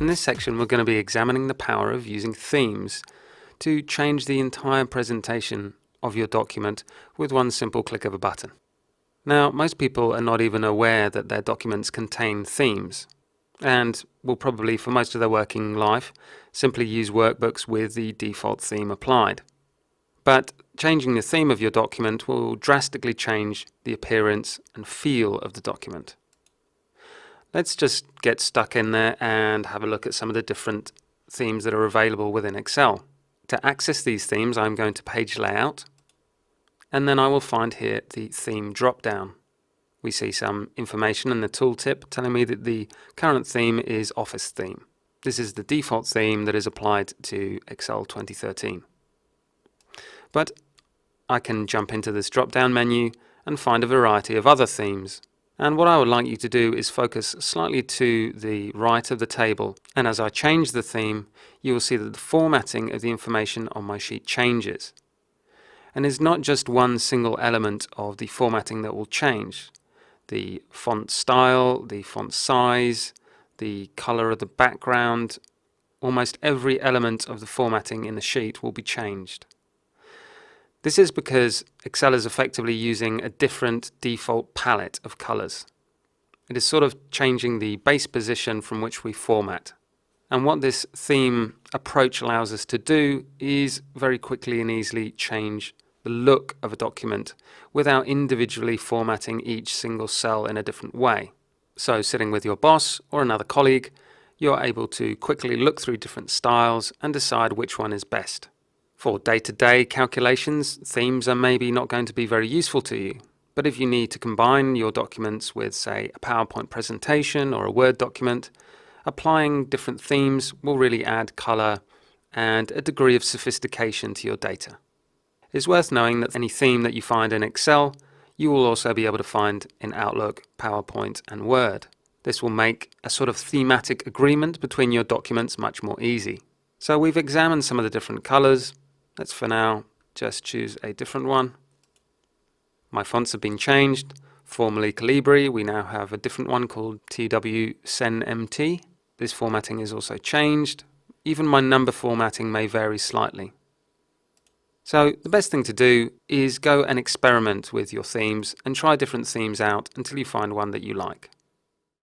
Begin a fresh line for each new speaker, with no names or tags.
In this section, we're going to be examining the power of using themes to change the entire presentation of your document with one simple click of a button. Now, most people are not even aware that their documents contain themes, and will probably, for most of their working life, simply use workbooks with the default theme applied. But changing the theme of your document will drastically change the appearance and feel of the document. Let's just get stuck in there and have a look at some of the different themes that are available within Excel. To access these themes, I'm going to Page Layout, and then I will find here the Theme drop-down. We see some information in the tooltip telling me that the current theme is Office Theme. This is the default theme that is applied to Excel 2013. But I can jump into this drop-down menu and find a variety of other themes. And what I would like you to do is focus slightly to the right of the table, and as I change the theme, you will see that the formatting of the information on my sheet changes. And it's not just one single element of the formatting that will change. The font style, the font size, the color of the background, almost every element of the formatting in the sheet will be changed. This is because Excel is effectively using a different default palette of colors. It is sort of changing the base position from which we format. And what this theme approach allows us to do is very quickly and easily change the look of a document without individually formatting each single cell in a different way. So sitting with your boss or another colleague, you're able to quickly look through different styles and decide which one is best. For day-to-day calculations, themes are maybe not going to be very useful to you. But if you need to combine your documents with, say, a PowerPoint presentation or a Word document, applying different themes will really add color and a degree of sophistication to your data. It's worth knowing that any theme that you find in Excel, you will also be able to find in Outlook, PowerPoint, and Word. This will make a sort of thematic agreement between your documents much more easy. So we've examined some of the different colors. Let's for now just choose a different one. My fonts have been changed. Formerly Calibri, we now have a different one called TWSenMT. This formatting is also changed. Even my number formatting may vary slightly. So the best thing to do is go and experiment with your themes and try different themes out until you find one that you like.